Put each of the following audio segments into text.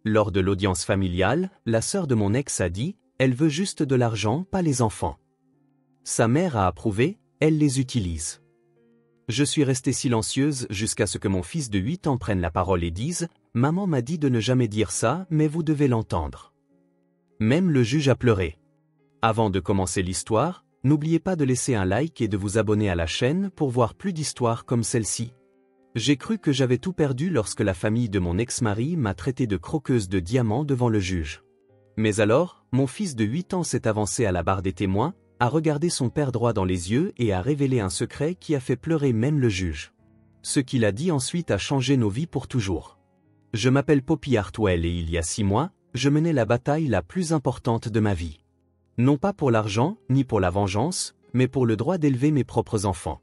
Lors de l'audience familiale, la sœur de mon ex a dit, elle veut juste de l'argent, pas les enfants. Sa mère a approuvé, elle les utilise. Je suis restée silencieuse jusqu'à ce que mon fils de 8 ans prenne la parole et dise, maman m'a dit de ne jamais dire ça, mais vous devez l'entendre. Même le juge a pleuré. Avant de commencer l'histoire, n'oubliez pas de laisser un like et de vous abonner à la chaîne pour voir plus d'histoires comme celle-ci. J'ai cru que j'avais tout perdu lorsque la famille de mon ex-mari m'a traité de croqueuse de diamants devant le juge. Mais alors, mon fils de 8 ans s'est avancé à la barre des témoins, a regardé son père droit dans les yeux et a révélé un secret qui a fait pleurer même le juge. Ce qu'il a dit ensuite a changé nos vies pour toujours. Je m'appelle Poppy Hartwell et il y a 6 mois, je menais la bataille la plus importante de ma vie. Non pas pour l'argent, ni pour la vengeance, mais pour le droit d'élever mes propres enfants.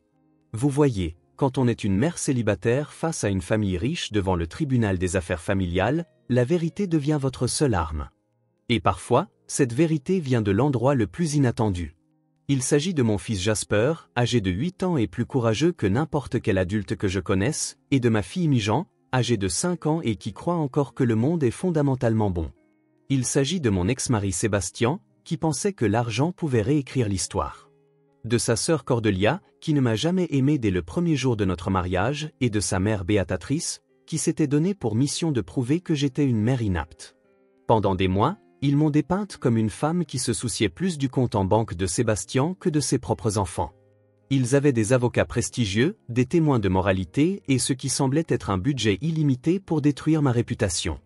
Vous voyez, quand on est une mère célibataire face à une famille riche devant le tribunal des affaires familiales, la vérité devient votre seule arme. Et parfois, cette vérité vient de l'endroit le plus inattendu. Il s'agit de mon fils Jasper, âgé de 8 ans et plus courageux que n'importe quel adulte que je connaisse, et de ma fille Mijan, âgée de 5 ans et qui croit encore que le monde est fondamentalement bon. Il s'agit de mon ex-mari Sébastien, qui pensait que l'argent pouvait réécrire l'histoire. De sa sœur Cordelia, qui ne m'a jamais aimé dès le premier jour de notre mariage, et de sa mère Béatatrice, qui s'était donnée pour mission de prouver que j'étais une mère inapte. Pendant des mois, ils m'ont dépeinte comme une femme qui se souciait plus du compte en banque de Sébastien que de ses propres enfants. Ils avaient des avocats prestigieux, des témoins de moralité et ce qui semblait être un budget illimité pour détruire ma réputation.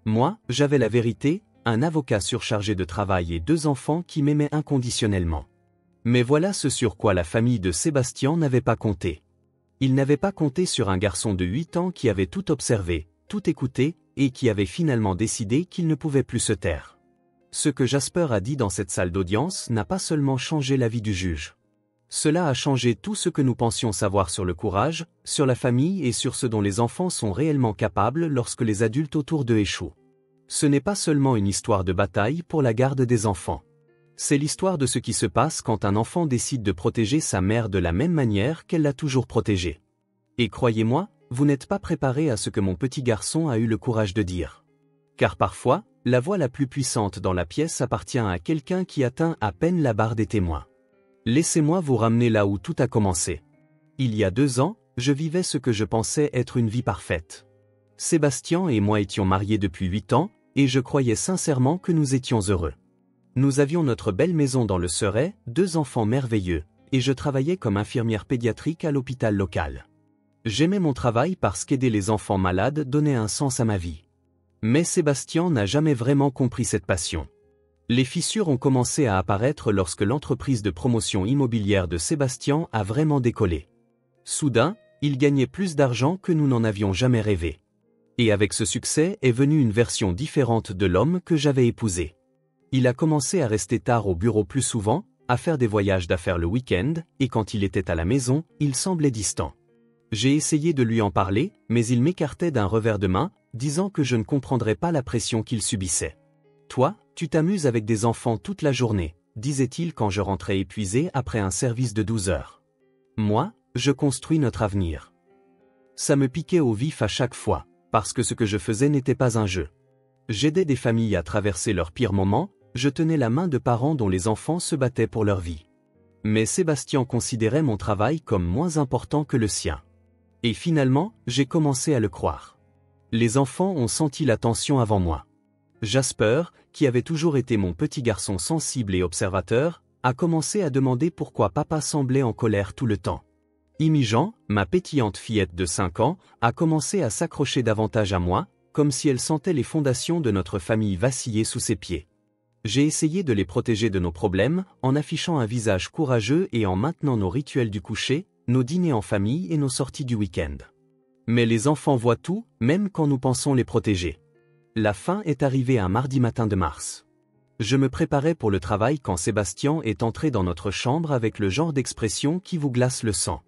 Moi, j'avais la vérité, un avocat surchargé de travail et 2 enfants qui m'aimaient inconditionnellement. Mais voilà ce sur quoi la famille de Sébastien n'avait pas compté. Ils n'avaient pas compté sur un garçon de 8 ans qui avait tout observé, tout écouté, et qui avait finalement décidé qu'il ne pouvait plus se taire. Ce que Jasper a dit dans cette salle d'audience n'a pas seulement changé la vie du juge. Cela a changé tout ce que nous pensions savoir sur le courage, sur la famille et sur ce dont les enfants sont réellement capables lorsque les adultes autour d'eux échouent. Ce n'est pas seulement une histoire de bataille pour la garde des enfants. C'est l'histoire de ce qui se passe quand un enfant décide de protéger sa mère de la même manière qu'elle l'a toujours protégée. Et croyez-moi, vous n'êtes pas préparé à ce que mon petit garçon a eu le courage de dire. Car parfois, la voix la plus puissante dans la pièce appartient à quelqu'un qui atteint à peine la barre des témoins. Laissez-moi vous ramener là où tout a commencé. Il y a 2 ans, je vivais ce que je pensais être une vie parfaite. Sébastien et moi étions mariés depuis 8 ans, et je croyais sincèrement que nous étions heureux. Nous avions notre belle maison dans le Surrey, 2 enfants merveilleux, et je travaillais comme infirmière pédiatrique à l'hôpital local. J'aimais mon travail parce qu'aider les enfants malades donnait un sens à ma vie. Mais Sébastien n'a jamais vraiment compris cette passion. Les fissures ont commencé à apparaître lorsque l'entreprise de promotion immobilière de Sébastien a vraiment décollé. Soudain, il gagnait plus d'argent que nous n'en avions jamais rêvé. Et avec ce succès est venue une version différente de l'homme que j'avais épousé. Il a commencé à rester tard au bureau plus souvent, à faire des voyages d'affaires le week-end, et quand il était à la maison, il semblait distant. J'ai essayé de lui en parler, mais il m'écartait d'un revers de main, disant que je ne comprendrais pas la pression qu'il subissait. « Toi, tu t'amuses avec des enfants toute la journée », disait-il quand je rentrais épuisé après un service de 12 heures. Moi, je construis notre avenir. Ça me piquait au vif à chaque fois, parce que ce que je faisais n'était pas un jeu. J'aidais des familles à traverser leurs pires moments, je tenais la main de parents dont les enfants se battaient pour leur vie. Mais Sébastien considérait mon travail comme moins important que le sien. Et finalement, j'ai commencé à le croire. Les enfants ont senti la tension avant moi. Jasper, qui avait toujours été mon petit garçon sensible et observateur, a commencé à demander pourquoi papa semblait en colère tout le temps. Imijan, ma pétillante fillette de 5 ans, a commencé à s'accrocher davantage à moi, comme si elle sentait les fondations de notre famille vaciller sous ses pieds. J'ai essayé de les protéger de nos problèmes, en affichant un visage courageux et en maintenant nos rituels du coucher, nos dîners en famille et nos sorties du week-end. Mais les enfants voient tout, même quand nous pensons les protéger. La fin est arrivée un mardi matin de mars. Je me préparais pour le travail quand Sébastien est entré dans notre chambre avec le genre d'expression qui vous glace le sang.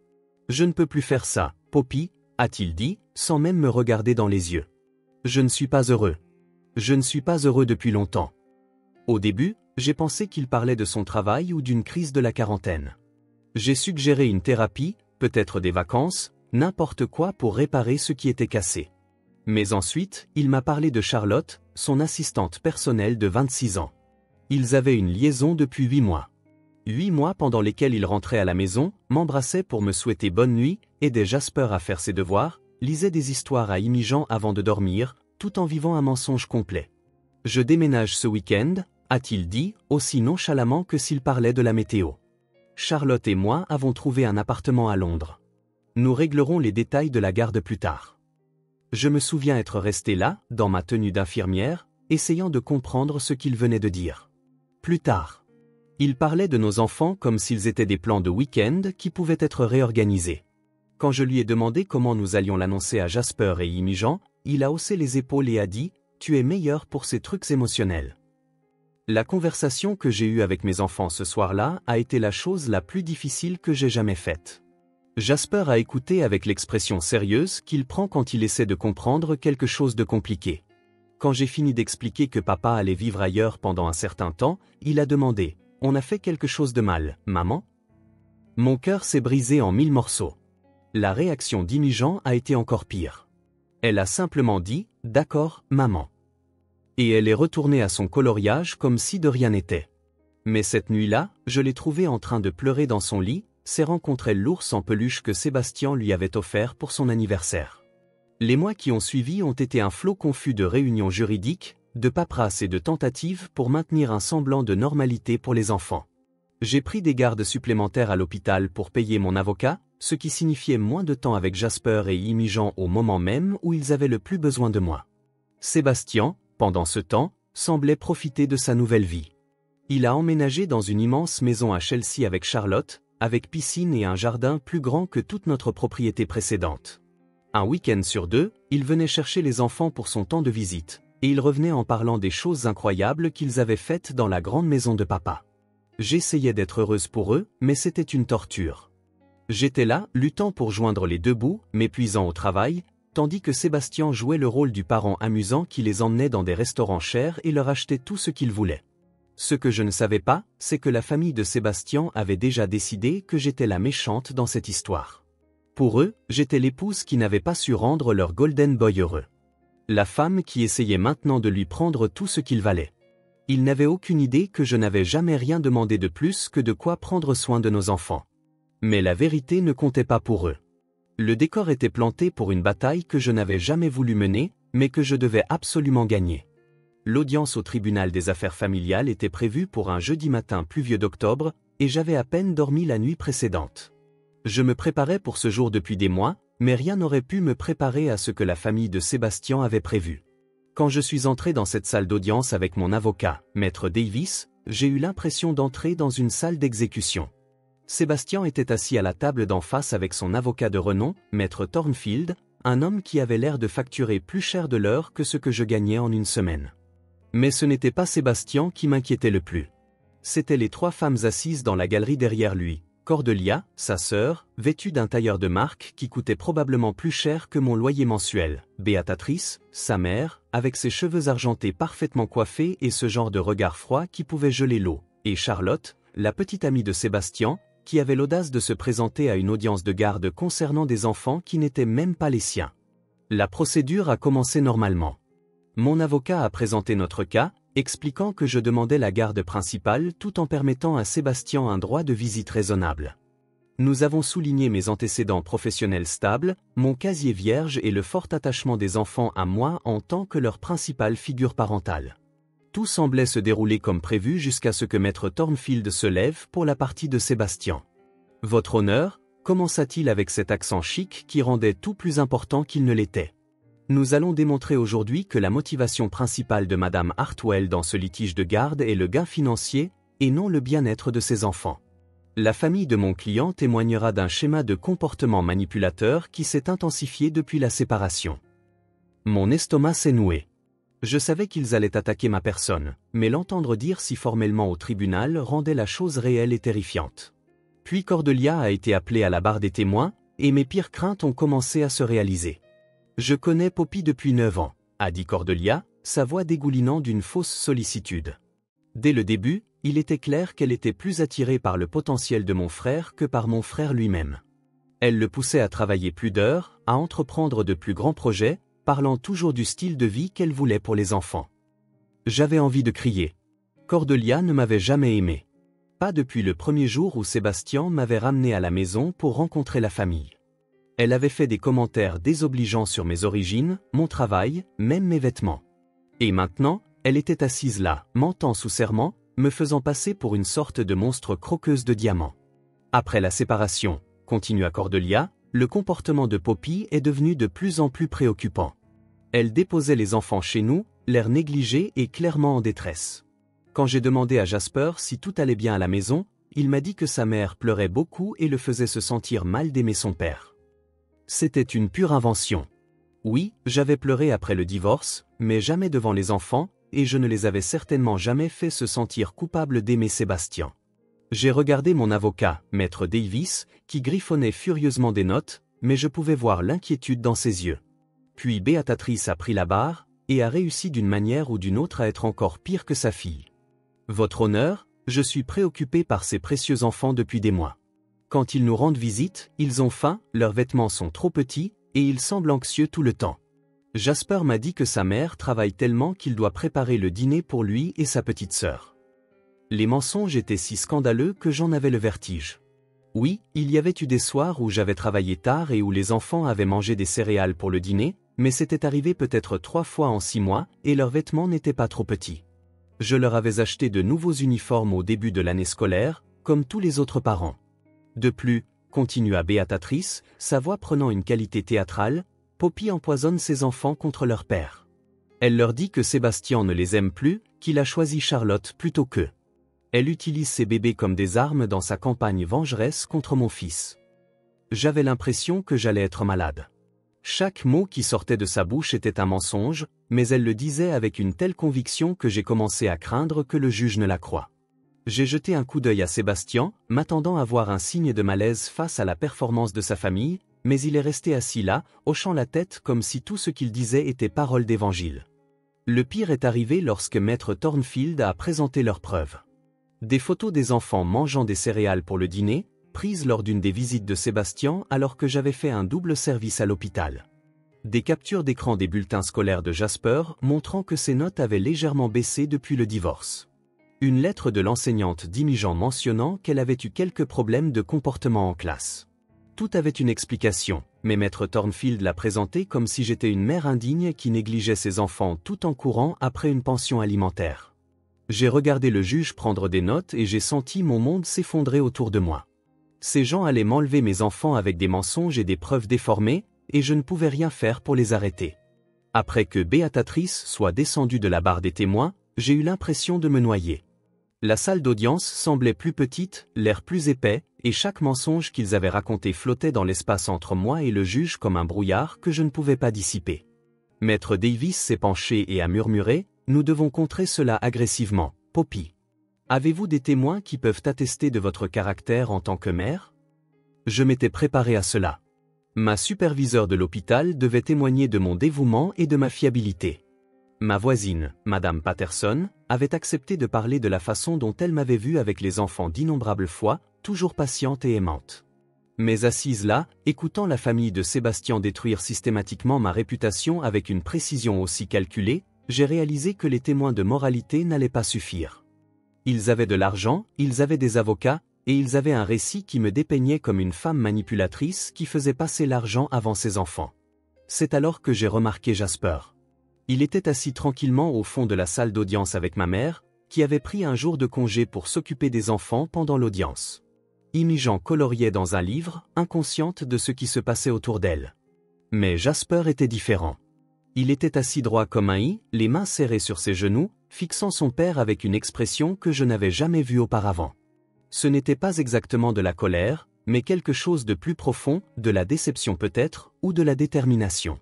« Je ne peux plus faire ça, Poppy », a-t-il dit, sans même me regarder dans les yeux. « Je ne suis pas heureux. Je ne suis pas heureux depuis longtemps. » Au début, j'ai pensé qu'il parlait de son travail ou d'une crise de la quarantaine. J'ai suggéré une thérapie, peut-être des vacances, n'importe quoi pour réparer ce qui était cassé. Mais ensuite, il m'a parlé de Charlotte, son assistante personnelle de 26 ans. Ils avaient une liaison depuis 8 mois. 8 mois pendant lesquels il rentrait à la maison, m'embrassait pour me souhaiter bonne nuit, aidait Jasper à faire ses devoirs, lisait des histoires à Imi-Jean avant de dormir, tout en vivant un mensonge complet. Je déménage ce week-end, a-t-il dit, aussi nonchalamment que s'il parlait de la météo. Charlotte et moi avons trouvé un appartement à Londres. Nous réglerons les détails de la garde plus tard. Je me souviens être resté là, dans ma tenue d'infirmière, essayant de comprendre ce qu'il venait de dire. Plus tard. Il parlait de nos enfants comme s'ils étaient des plans de week-end qui pouvaient être réorganisés. Quand je lui ai demandé comment nous allions l'annoncer à Jasper et Imi-Jean, il a haussé les épaules et a dit « Tu es meilleur pour ces trucs émotionnels ». La conversation que j'ai eue avec mes enfants ce soir-là a été la chose la plus difficile que j'ai jamais faite. Jasper a écouté avec l'expression sérieuse qu'il prend quand il essaie de comprendre quelque chose de compliqué. Quand j'ai fini d'expliquer que papa allait vivre ailleurs pendant un certain temps, il a demandé « On a fait quelque chose de mal, maman ?» Mon cœur s'est brisé en 1000 morceaux. La réaction d'Imi-Jean a été encore pire. Elle a simplement dit « D'accord, maman ». Et elle est retournée à son coloriage comme si de rien n'était. Mais cette nuit-là, je l'ai trouvée en train de pleurer dans son lit, serrant contre elle l'ours en peluche que Sébastien lui avait offert pour son anniversaire. Les mois qui ont suivi ont été un flot confus de réunions juridiques, de paperasse et de tentatives pour maintenir un semblant de normalité pour les enfants. J'ai pris des gardes supplémentaires à l'hôpital pour payer mon avocat, ce qui signifiait moins de temps avec Jasper et Imi-Jean au moment même où ils avaient le plus besoin de moi. Sébastien, pendant ce temps, semblait profiter de sa nouvelle vie. Il a emménagé dans une immense maison à Chelsea avec Charlotte, avec piscine et un jardin plus grand que toute notre propriété précédente. Un week-end sur 2, il venait chercher les enfants pour son temps de visite, et il revenait en parlant des choses incroyables qu'ils avaient faites dans la grande maison de papa. J'essayais d'être heureuse pour eux, mais c'était une torture. J'étais là, luttant pour joindre les deux bouts, m'épuisant au travail, tandis que Sébastien jouait le rôle du parent amusant qui les emmenait dans des restaurants chers et leur achetait tout ce qu'ils voulaient. Ce que je ne savais pas, c'est que la famille de Sébastien avait déjà décidé que j'étais la méchante dans cette histoire. Pour eux, j'étais l'épouse qui n'avait pas su rendre leur golden boy heureux. La femme qui essayait maintenant de lui prendre tout ce qu'il valait. Ils n'avaient aucune idée que je n'avais jamais rien demandé de plus que de quoi prendre soin de nos enfants. Mais la vérité ne comptait pas pour eux. Le décor était planté pour une bataille que je n'avais jamais voulu mener, mais que je devais absolument gagner. L'audience au tribunal des affaires familiales était prévue pour un jeudi matin pluvieux d'octobre, et j'avais à peine dormi la nuit précédente. Je me préparais pour ce jour depuis des mois, mais rien n'aurait pu me préparer à ce que la famille de Sébastien avait prévu. Quand je suis entré dans cette salle d'audience avec mon avocat, Maître Davis, j'ai eu l'impression d'entrer dans une salle d'exécution. Sébastien était assis à la table d'en face avec son avocat de renom, Maître Thornfield, un homme qui avait l'air de facturer plus cher de l'heure que ce que je gagnais en une semaine. Mais ce n'était pas Sébastien qui m'inquiétait le plus. C'étaient les 3 femmes assises dans la galerie derrière lui. Cordelia, sa sœur, vêtue d'un tailleur de marque qui coûtait probablement plus cher que mon loyer mensuel. Béatrice, sa mère, avec ses cheveux argentés parfaitement coiffés et ce genre de regard froid qui pouvait geler l'eau. Et Charlotte, la petite amie de Sébastien, qui avait l'audace de se présenter à une audience de garde concernant des enfants qui n'étaient même pas les siens. La procédure a commencé normalement. Mon avocat a présenté notre cas, expliquant que je demandais la garde principale tout en permettant à Sébastien un droit de visite raisonnable. Nous avons souligné mes antécédents professionnels stables, mon casier vierge et le fort attachement des enfants à moi en tant que leur principale figure parentale. Tout semblait se dérouler comme prévu jusqu'à ce que Maître Thornfield se lève pour la partie de Sébastien. « Votre honneur » commença-t-il avec cet accent chic qui rendait tout plus important qu'il ne l'était. Nous allons démontrer aujourd'hui que la motivation principale de Madame Hartwell dans ce litige de garde est le gain financier, et non le bien-être de ses enfants. La famille de mon client témoignera d'un schéma de comportement manipulateur qui s'est intensifié depuis la séparation. Mon estomac s'est noué. Je savais qu'ils allaient attaquer ma personne, mais l'entendre dire si formellement au tribunal rendait la chose réelle et terrifiante. Puis Cordelia a été appelée à la barre des témoins, et mes pires craintes ont commencé à se réaliser. « Je connais Poppy depuis 9 ans, a dit Cordelia, sa voix dégoulinant d'une fausse sollicitude. Dès le début, il était clair qu'elle était plus attirée par le potentiel de mon frère que par mon frère lui-même. Elle le poussait à travailler plus d'heures, à entreprendre de plus grands projets, parlant toujours du style de vie qu'elle voulait pour les enfants. J'avais envie de crier. Cordelia ne m'avait jamais aimé. Pas depuis le premier jour où Sébastien m'avait ramené à la maison pour rencontrer la famille. Elle avait fait des commentaires désobligeants sur mes origines, mon travail, même mes vêtements. Et maintenant, elle était assise là, mentant sous serment, me faisant passer pour une sorte de monstre croqueuse de diamants. Après la séparation, continua Cordelia, le comportement de Poppy est devenu de plus en plus préoccupant. Elle déposait les enfants chez nous, l'air négligé et clairement en détresse. Quand j'ai demandé à Jasper si tout allait bien à la maison, il m'a dit que sa mère pleurait beaucoup et le faisait se sentir mal d'aimer son père. C'était une pure invention. Oui, j'avais pleuré après le divorce, mais jamais devant les enfants, et je ne les avais certainement jamais fait se sentir coupables d'aimer Sébastien. J'ai regardé mon avocat, Maître Davis, qui griffonnait furieusement des notes, mais je pouvais voir l'inquiétude dans ses yeux. Puis Béatrice a pris la barre, et a réussi d'une manière ou d'une autre à être encore pire que sa fille. Votre honneur, je suis préoccupé par ces précieux enfants depuis des mois. Quand ils nous rendent visite, ils ont faim, leurs vêtements sont trop petits, et ils semblent anxieux tout le temps. Jasper m'a dit que sa mère travaille tellement qu'il doit préparer le dîner pour lui et sa petite sœur. Les mensonges étaient si scandaleux que j'en avais le vertige. Oui, il y avait eu des soirs où j'avais travaillé tard et où les enfants avaient mangé des céréales pour le dîner, mais c'était arrivé peut-être 3 fois en 6 mois et leurs vêtements n'étaient pas trop petits. Je leur avais acheté de nouveaux uniformes au début de l'année scolaire, comme tous les autres parents. De plus, continua Béatrice, sa voix prenant une qualité théâtrale, Poppy empoisonne ses enfants contre leur père. Elle leur dit que Sébastien ne les aime plus, qu'il a choisi Charlotte plutôt qu'eux. Elle utilise ses bébés comme des armes dans sa campagne vengeresse contre mon fils. J'avais l'impression que j'allais être malade. Chaque mot qui sortait de sa bouche était un mensonge, mais elle le disait avec une telle conviction que j'ai commencé à craindre que le juge ne la croie. J'ai jeté un coup d'œil à Sébastien, m'attendant à voir un signe de malaise face à la performance de sa famille, mais il est resté assis là, hochant la tête comme si tout ce qu'il disait était parole d'évangile. Le pire est arrivé lorsque Maître Thornfield a présenté leurs preuves. Des photos des enfants mangeant des céréales pour le dîner, prises lors d'une des visites de Sébastien alors que j'avais fait un double service à l'hôpital. Des captures d'écran des bulletins scolaires de Jasper montrant que ses notes avaient légèrement baissé depuis le divorce. Une lettre de l'enseignante d'Imijan mentionnant qu'elle avait eu quelques problèmes de comportement en classe. Tout avait une explication, mais Maître Thornfield l'a présenté comme si j'étais une mère indigne qui négligeait ses enfants tout en courant après une pension alimentaire. J'ai regardé le juge prendre des notes et j'ai senti mon monde s'effondrer autour de moi. Ces gens allaient m'enlever mes enfants avec des mensonges et des preuves déformées, et je ne pouvais rien faire pour les arrêter. Après que Béatrice soit descendue de la barre des témoins, j'ai eu l'impression de me noyer. La salle d'audience semblait plus petite, l'air plus épais, et chaque mensonge qu'ils avaient raconté flottait dans l'espace entre moi et le juge comme un brouillard que je ne pouvais pas dissiper. Maître Davis s'est penché et a murmuré, « Nous devons contrer cela agressivement, Poppy. Avez-vous des témoins qui peuvent attester de votre caractère en tant que mère ?» Je m'étais préparé à cela. Ma superviseure de l'hôpital devait témoigner de mon dévouement et de ma fiabilité. Ma voisine, Madame Patterson, avait accepté de parler de la façon dont elle m'avait vue avec les enfants d'innombrables fois, toujours patiente et aimante. Mais assise là, écoutant la famille de Sébastien détruire systématiquement ma réputation avec une précision aussi calculée, j'ai réalisé que les témoins de moralité n'allaient pas suffire. Ils avaient de l'argent, ils avaient des avocats, et ils avaient un récit qui me dépeignait comme une femme manipulatrice qui faisait passer l'argent avant ses enfants. C'est alors que j'ai remarqué Jasper. Il était assis tranquillement au fond de la salle d'audience avec ma mère, qui avait pris un jour de congé pour s'occuper des enfants pendant l'audience. Imijan coloriait dans un livre, inconsciente de ce qui se passait autour d'elle. Mais Jasper était différent. Il était assis droit comme un i, les mains serrées sur ses genoux, fixant son père avec une expression que je n'avais jamais vue auparavant. Ce n'était pas exactement de la colère, mais quelque chose de plus profond, de la déception peut-être, ou de la détermination.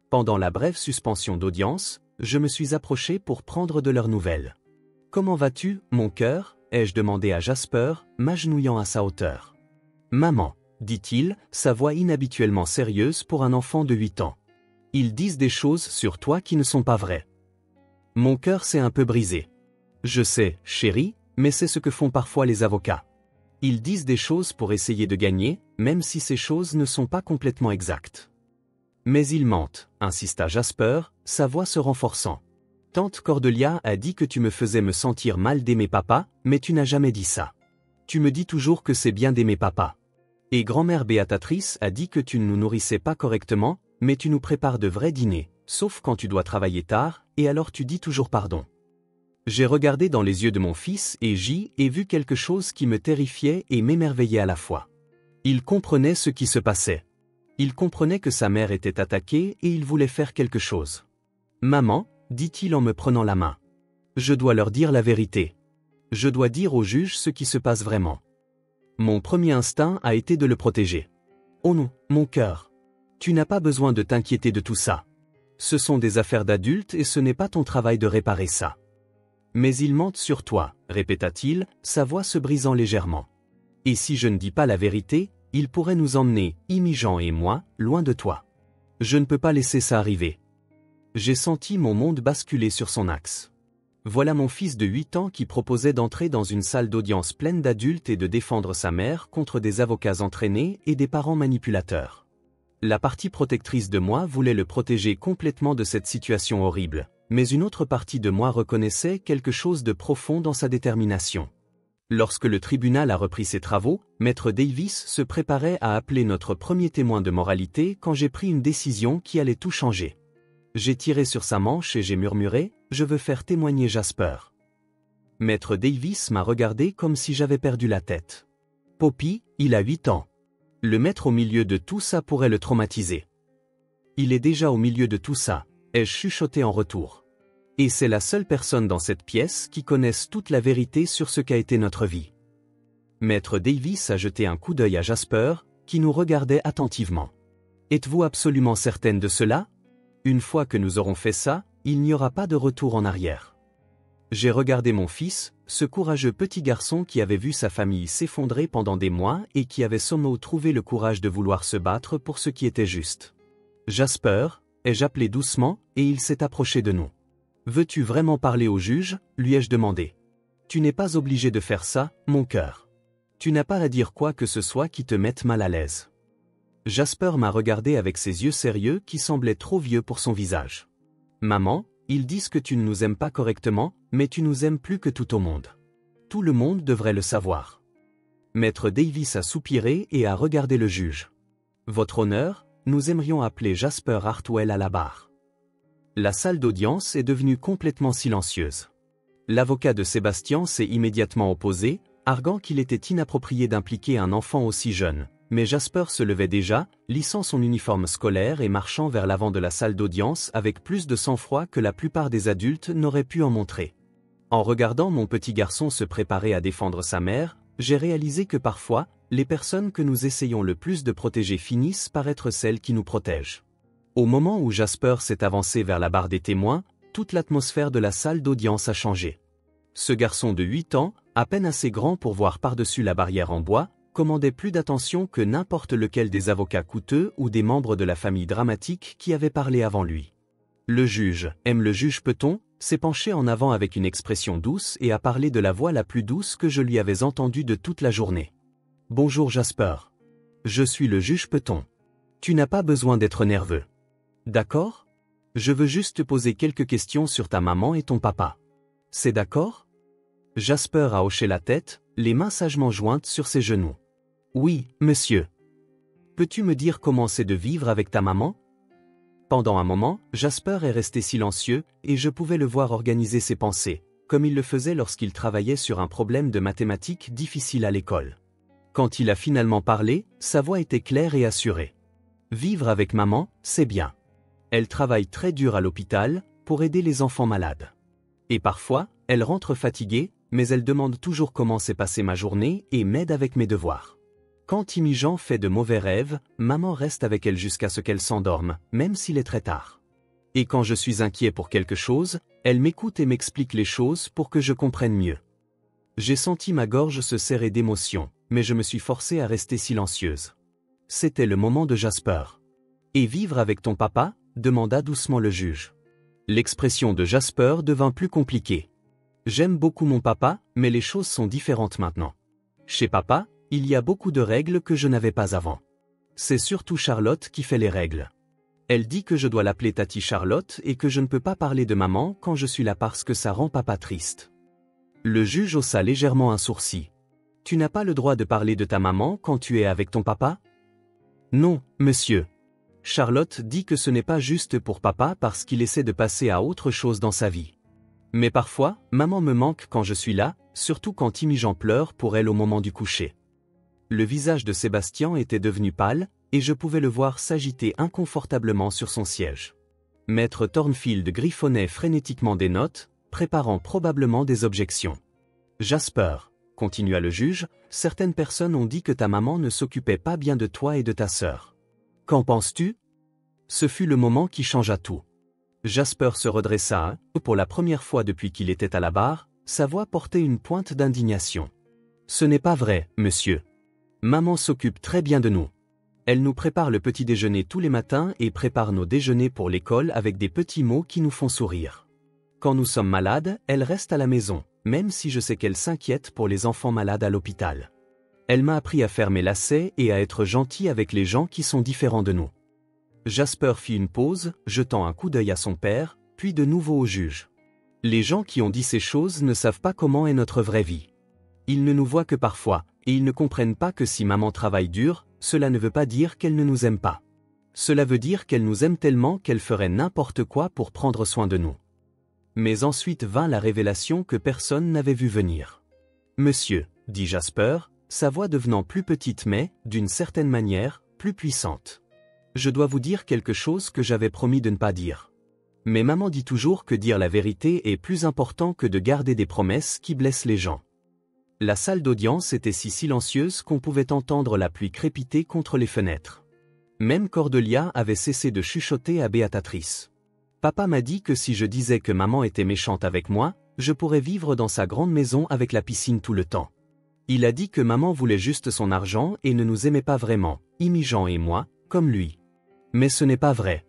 Pendant la brève suspension d'audience, je me suis approché pour prendre de leurs nouvelles. « Comment vas-tu, mon cœur » ai-je demandé à Jasper, m'agenouillant à sa hauteur. « Maman » dit-il, sa voix inhabituellement sérieuse pour un enfant de 8 ans. « Ils disent des choses sur toi qui ne sont pas vraies. » Mon cœur s'est un peu brisé. Je sais, chérie, mais c'est ce que font parfois les avocats. Ils disent des choses pour essayer de gagner, même si ces choses ne sont pas complètement exactes. Mais ils mentent, insista Jasper, sa voix se renforçant. Tante Cordelia a dit que tu me faisais me sentir mal d'aimer papa, mais tu n'as jamais dit ça. Tu me dis toujours que c'est bien d'aimer papa. Et grand-mère Béatatrice a dit que tu ne nous nourrissais pas correctement, mais tu nous prépares de vrais dîners, sauf quand tu dois travailler tard, et alors tu dis toujours pardon. J'ai regardé dans les yeux de mon fils et j'y ai vu quelque chose qui me terrifiait et m'émerveillait à la fois. Il comprenait ce qui se passait. Il comprenait que sa mère était attaquée et il voulait faire quelque chose. « Maman », dit-il en me prenant la main. « Je dois leur dire la vérité. Je dois dire au juge ce qui se passe vraiment. » Mon premier instinct a été de le protéger. « Oh non, mon cœur. Tu n'as pas besoin de t'inquiéter de tout ça. Ce sont des affaires d'adultes et ce n'est pas ton travail de réparer ça. » « Mais ils mentent sur toi, répéta-t-il, sa voix se brisant légèrement. « Et si je ne dis pas la vérité, ils pourraient nous emmener, Imi-Jean et moi, loin de toi. Je ne peux pas laisser ça arriver. » J'ai senti mon monde basculer sur son axe. Voilà mon fils de 8 ans qui proposait d'entrer dans une salle d'audience pleine d'adultes et de défendre sa mère contre des avocats entraînés et des parents manipulateurs. La partie protectrice de moi voulait le protéger complètement de cette situation horrible. Mais une autre partie de moi reconnaissait quelque chose de profond dans sa détermination. Lorsque le tribunal a repris ses travaux, Maître Davis se préparait à appeler notre premier témoin de moralité quand j'ai pris une décision qui allait tout changer. J'ai tiré sur sa manche et j'ai murmuré « Je veux faire témoigner Jasper ». Maître Davis m'a regardé comme si j'avais perdu la tête. « Poppy, il a 8 ans. Le mettre au milieu de tout ça pourrait le traumatiser. » « Il est déjà au milieu de tout ça. » Ai-je chuchoté en retour. Et c'est la seule personne dans cette pièce qui connaisse toute la vérité sur ce qu'a été notre vie. Maître Davis a jeté un coup d'œil à Jasper, qui nous regardait attentivement. Êtes-vous absolument certaine de cela? Une fois que nous aurons fait ça, il n'y aura pas de retour en arrière. J'ai regardé mon fils, ce courageux petit garçon qui avait vu sa famille s'effondrer pendant des mois et qui avait somehow trouvé le courage de vouloir se battre pour ce qui était juste. Jasper, ai-je appelé doucement, et il s'est approché de nous. « Veux-tu vraiment parler au juge ?» lui ai-je demandé. « Tu n'es pas obligé de faire ça, mon cœur. Tu n'as pas à dire quoi que ce soit qui te mette mal à l'aise. » Jasper m'a regardé avec ses yeux sérieux qui semblaient trop vieux pour son visage. « Maman, ils disent que tu ne nous aimes pas correctement, mais tu nous aimes plus que tout au monde. Tout le monde devrait le savoir. » Maître Davis a soupiré et a regardé le juge. « Votre honneur, nous aimerions appeler Jasper Hartwell à la barre. » La salle d'audience est devenue complètement silencieuse. L'avocat de Sébastien s'est immédiatement opposé, arguant qu'il était inapproprié d'impliquer un enfant aussi jeune. Mais Jasper se levait déjà, lissant son uniforme scolaire et marchant vers l'avant de la salle d'audience avec plus de sang-froid que la plupart des adultes n'auraient pu en montrer. En regardant mon petit garçon se préparer à défendre sa mère, j'ai réalisé que parfois, les personnes que nous essayons le plus de protéger finissent par être celles qui nous protègent. Au moment où Jasper s'est avancé vers la barre des témoins, toute l'atmosphère de la salle d'audience a changé. Ce garçon de 8 ans, à peine assez grand pour voir par-dessus la barrière en bois, commandait plus d'attention que n'importe lequel des avocats coûteux ou des membres de la famille dramatique qui avaient parlé avant lui. Le juge, aime le juge peut-on, s'est penché en avant avec une expression douce et a parlé de la voix la plus douce que je lui avais entendue de toute la journée. « Bonjour Jasper. Je suis le juge peut-on. Tu n'as pas besoin d'être nerveux. D'accord? Je veux juste te poser quelques questions sur ta maman et ton papa. C'est d'accord? » Jasper a hoché la tête, les mains sagement jointes sur ses genoux. « Oui, monsieur. Peux-tu me dire comment c'est de vivre avec ta maman? » Pendant un moment, Jasper est resté silencieux, et je pouvais le voir organiser ses pensées, comme il le faisait lorsqu'il travaillait sur un problème de mathématiques difficile à l'école. Quand il a finalement parlé, sa voix était claire et assurée. « Vivre avec maman, c'est bien. Elle travaille très dur à l'hôpital, pour aider les enfants malades. Et parfois, elle rentre fatiguée, mais elle demande toujours comment s'est passée ma journée et m'aide avec mes devoirs. Quand Imi-Jean fait de mauvais rêves, maman reste avec elle jusqu'à ce qu'elle s'endorme, même s'il est très tard. Et quand je suis inquiet pour quelque chose, elle m'écoute et m'explique les choses pour que je comprenne mieux. » J'ai senti ma gorge se serrer d'émotion, mais je me suis forcé à rester silencieuse. C'était le moment de Jasper. « Et vivre avec ton papa ?» demanda doucement le juge. L'expression de Jasper devint plus compliquée. « J'aime beaucoup mon papa, mais les choses sont différentes maintenant. Chez papa, il y a beaucoup de règles que je n'avais pas avant. C'est surtout Charlotte qui fait les règles. Elle dit que je dois l'appeler Tati Charlotte et que je ne peux pas parler de maman quand je suis là parce que ça rend papa triste. Le juge haussa légèrement un sourcil. Tu n'as pas le droit de parler de ta maman quand tu es avec ton papa? Non, monsieur. Charlotte dit que ce n'est pas juste pour papa parce qu'il essaie de passer à autre chose dans sa vie. Mais parfois, maman me manque quand je suis là, surtout quand Imogen pleure pour elle au moment du coucher. Le visage de Sébastien était devenu pâle, et je pouvais le voir s'agiter inconfortablement sur son siège. Maître Thornfield griffonnait frénétiquement des notes, préparant probablement des objections. Jasper, continua le juge, certaines personnes ont dit que ta maman ne s'occupait pas bien de toi et de ta sœur. Qu'en penses-tu? Ce fut le moment qui changea tout. Jasper se redressa, pour la première fois depuis qu'il était à la barre, sa voix portait une pointe d'indignation. Ce n'est pas vrai, monsieur. Maman s'occupe très bien de nous. Elle nous prépare le petit déjeuner tous les matins et prépare nos déjeuners pour l'école avec des petits mots qui nous font sourire. Quand nous sommes malades, elle reste à la maison, même si je sais qu'elle s'inquiète pour les enfants malades à l'hôpital. Elle m'a appris à faire mes lacets et à être gentil avec les gens qui sont différents de nous. Jasper fit une pause, jetant un coup d'œil à son père, puis de nouveau au juge. Les gens qui ont dit ces choses ne savent pas comment est notre vraie vie. Ils ne nous voient que parfois, et ils ne comprennent pas que si maman travaille dur, cela ne veut pas dire qu'elle ne nous aime pas. Cela veut dire qu'elle nous aime tellement qu'elle ferait n'importe quoi pour prendre soin de nous. Mais ensuite vint la révélation que personne n'avait vu venir. Monsieur, dit Jasper, sa voix devenant plus petite mais, d'une certaine manière, plus puissante. Je dois vous dire quelque chose que j'avais promis de ne pas dire. Mais maman dit toujours que dire la vérité est plus important que de garder des promesses qui blessent les gens. La salle d'audience était si silencieuse qu'on pouvait entendre la pluie crépiter contre les fenêtres. Même Cordelia avait cessé de chuchoter à Béatrice. Papa m'a dit que si je disais que maman était méchante avec moi, je pourrais vivre dans sa grande maison avec la piscine tout le temps. Il a dit que maman voulait juste son argent et ne nous aimait pas vraiment, Imogen et moi, comme lui. Mais ce n'est pas vrai.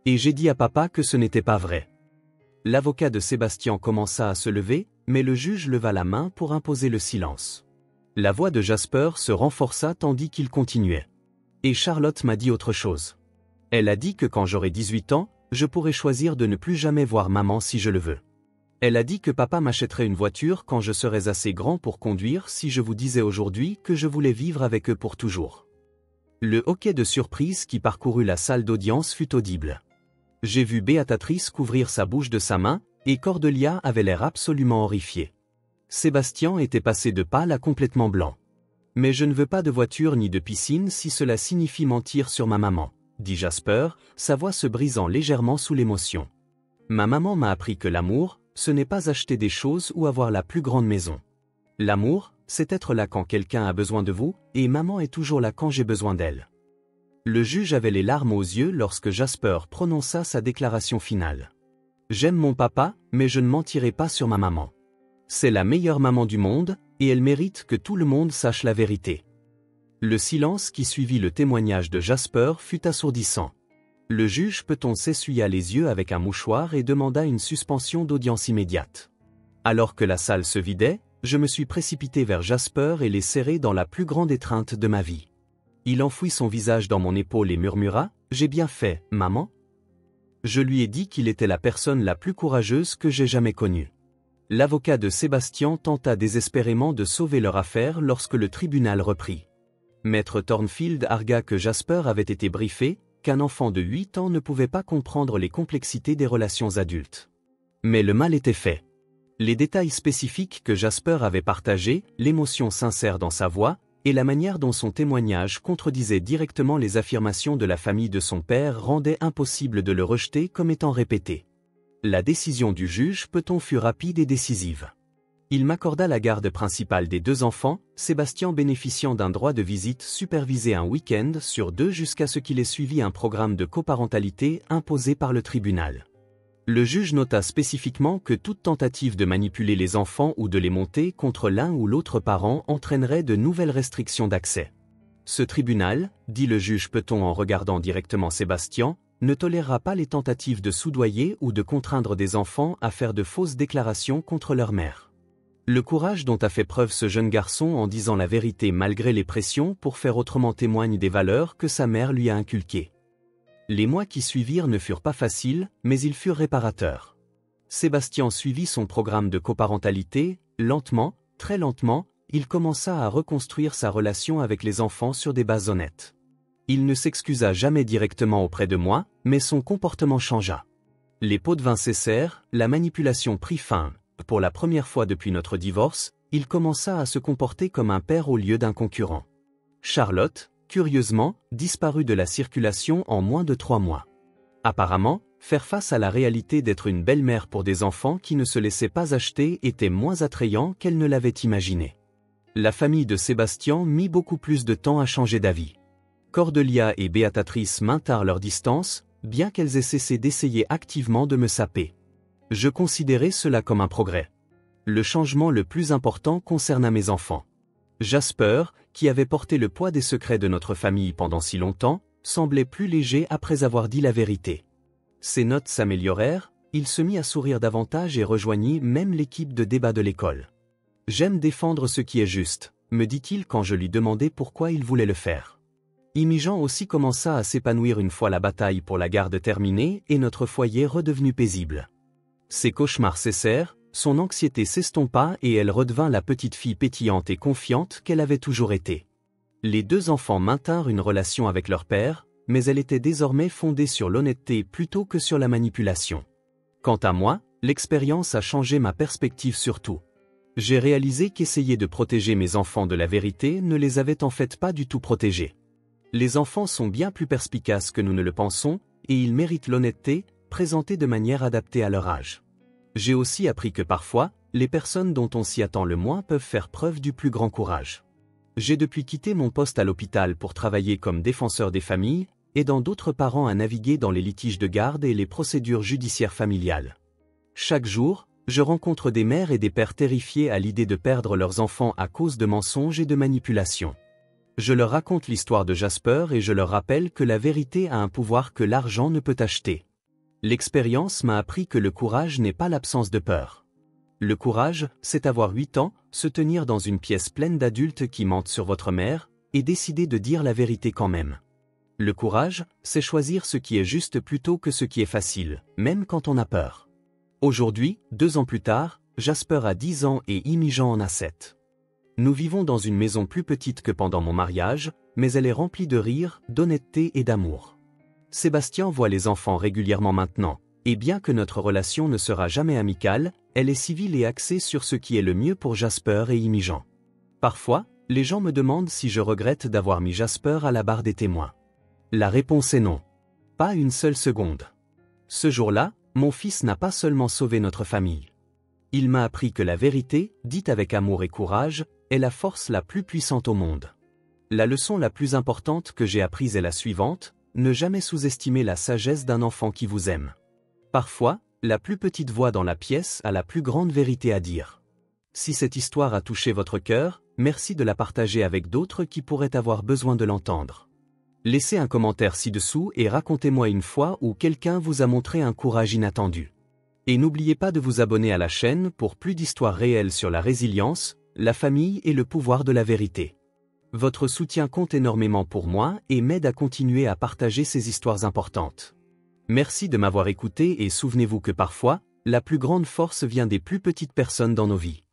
Et j'ai dit à papa que ce n'était pas vrai. L'avocat de Sébastien commença à se lever, mais le juge leva la main pour imposer le silence. La voix de Jasper se renforça tandis qu'il continuait. Et Charlotte m'a dit autre chose. Elle a dit que quand j'aurai 18 ans, je pourrai choisir de ne plus jamais voir maman si je le veux. Elle a dit que papa m'achèterait une voiture quand je serais assez grand pour conduire si je vous disais aujourd'hui que je voulais vivre avec eux pour toujours. Le hoquet de surprise qui parcourut la salle d'audience fut audible. J'ai vu Béatrice couvrir sa bouche de sa main, et Cordelia avait l'air absolument horrifiée. Sébastien était passé de pâle à complètement blanc. Mais je ne veux pas de voiture ni de piscine si cela signifie mentir sur ma maman, dit Jasper, sa voix se brisant légèrement sous l'émotion. Ma maman m'a appris que l'amour, ce n'est pas acheter des choses ou avoir la plus grande maison. L'amour, c'est être là quand quelqu'un a besoin de vous, et maman est toujours là quand j'ai besoin d'elle. Le juge avait les larmes aux yeux lorsque Jasper prononça sa déclaration finale. J'aime mon papa, mais je ne mentirai pas sur ma maman. C'est la meilleure maman du monde, et elle mérite que tout le monde sache la vérité. Le silence qui suivit le témoignage de Jasper fut assourdissant. Le juge Peton s'essuya les yeux avec un mouchoir et demanda une suspension d'audience immédiate. Alors que la salle se vidait, je me suis précipité vers Jasper et l'ai serré dans la plus grande étreinte de ma vie. Il enfouit son visage dans mon épaule et murmura « J'ai bien fait, maman ?» Je lui ai dit qu'il était la personne la plus courageuse que j'ai jamais connue. L'avocat de Sébastien tenta désespérément de sauver leur affaire lorsque le tribunal reprit. Maître Thornfield argua que Jasper avait été briefé, qu'un enfant de 8 ans ne pouvait pas comprendre les complexités des relations adultes. Mais le mal était fait. Les détails spécifiques que Jasper avait partagés, l'émotion sincère dans sa voix, et la manière dont son témoignage contredisait directement les affirmations de la famille de son père rendaient impossible de le rejeter comme étant répété. La décision du juge Peton fut rapide et décisive. Il m'accorda la garde principale des 2 enfants, Sébastien bénéficiant d'un droit de visite supervisé un week-end sur 2 jusqu'à ce qu'il ait suivi un programme de coparentalité imposé par le tribunal. Le juge nota spécifiquement que toute tentative de manipuler les enfants ou de les monter contre l'un ou l'autre parent entraînerait de nouvelles restrictions d'accès. Ce tribunal, dit le juge Peton en regardant directement Sébastien, ne tolérera pas les tentatives de soudoyer ou de contraindre des enfants à faire de fausses déclarations contre leur mère. Le courage dont a fait preuve ce jeune garçon en disant la vérité malgré les pressions pour faire autrement témoigne des valeurs que sa mère lui a inculquées. Les mois qui suivirent ne furent pas faciles, mais ils furent réparateurs. Sébastien suivit son programme de coparentalité, lentement, très lentement, il commença à reconstruire sa relation avec les enfants sur des bases honnêtes. Il ne s'excusa jamais directement auprès de moi, mais son comportement changea. Les pots de vin cessèrent, la manipulation prit fin. Pour la première fois depuis notre divorce, il commença à se comporter comme un père au lieu d'un concurrent. Charlotte, curieusement, disparut de la circulation en moins de 3 mois. Apparemment, faire face à la réalité d'être une belle-mère pour des enfants qui ne se laissaient pas acheter était moins attrayant qu'elle ne l'avait imaginé. La famille de Sébastien mit beaucoup plus de temps à changer d'avis. Cordelia et Béatatrice maintinrent leur distance, bien qu'elles aient cessé d'essayer activement de me saper. Je considérais cela comme un progrès. Le changement le plus important concerna mes enfants. Jasper, qui avait porté le poids des secrets de notre famille pendant si longtemps, semblait plus léger après avoir dit la vérité. Ses notes s'améliorèrent, il se mit à sourire davantage et rejoignit même l'équipe de débat de l'école. « J'aime défendre ce qui est juste », me dit-il quand je lui demandai pourquoi il voulait le faire. Imijan aussi commença à s'épanouir une fois la bataille pour la garde terminée et notre foyer redevenu paisible. Ses cauchemars cessèrent, son anxiété s'estompa et elle redevint la petite fille pétillante et confiante qu'elle avait toujours été. Les 2 enfants maintinrent une relation avec leur père, mais elle était désormais fondée sur l'honnêteté plutôt que sur la manipulation. Quant à moi, l'expérience a changé ma perspective sur tout. J'ai réalisé qu'essayer de protéger mes enfants de la vérité ne les avait en fait pas du tout protégés. Les enfants sont bien plus perspicaces que nous ne le pensons, et ils méritent l'honnêteté, présentée de manière adaptée à leur âge. J'ai aussi appris que parfois, les personnes dont on s'y attend le moins peuvent faire preuve du plus grand courage. J'ai depuis quitté mon poste à l'hôpital pour travailler comme défenseur des familles, aidant d'autres parents à naviguer dans les litiges de garde et les procédures judiciaires familiales. Chaque jour, je rencontre des mères et des pères terrifiés à l'idée de perdre leurs enfants à cause de mensonges et de manipulations. Je leur raconte l'histoire de Jasper et je leur rappelle que la vérité a un pouvoir que l'argent ne peut acheter. L'expérience m'a appris que le courage n'est pas l'absence de peur. Le courage, c'est avoir 8 ans, se tenir dans une pièce pleine d'adultes qui mentent sur votre mère, et décider de dire la vérité quand même. Le courage, c'est choisir ce qui est juste plutôt que ce qui est facile, même quand on a peur. Aujourd'hui, 2 ans plus tard, Jasper a 10 ans et Imijan en a 7. Nous vivons dans une maison plus petite que pendant mon mariage, mais elle est remplie de rire, d'honnêteté et d'amour. Sébastien voit les enfants régulièrement maintenant, et bien que notre relation ne sera jamais amicale, elle est civile et axée sur ce qui est le mieux pour Jasper et Imijan. Parfois, les gens me demandent si je regrette d'avoir mis Jasper à la barre des témoins. La réponse est non. Pas une seule seconde. Ce jour-là, mon fils n'a pas seulement sauvé notre famille. Il m'a appris que la vérité, dite avec amour et courage, est la force la plus puissante au monde. La leçon la plus importante que j'ai apprise est la suivante: ne jamais sous-estimer la sagesse d'un enfant qui vous aime. Parfois, la plus petite voix dans la pièce a la plus grande vérité à dire. Si cette histoire a touché votre cœur, merci de la partager avec d'autres qui pourraient avoir besoin de l'entendre. Laissez un commentaire ci-dessous et racontez-moi une fois où quelqu'un vous a montré un courage inattendu. Et n'oubliez pas de vous abonner à la chaîne pour plus d'histoires réelles sur la résilience, la famille et le pouvoir de la vérité. Votre soutien compte énormément pour moi et m'aide à continuer à partager ces histoires importantes. Merci de m'avoir écouté et souvenez-vous que parfois, la plus grande force vient des plus petites personnes dans nos vies.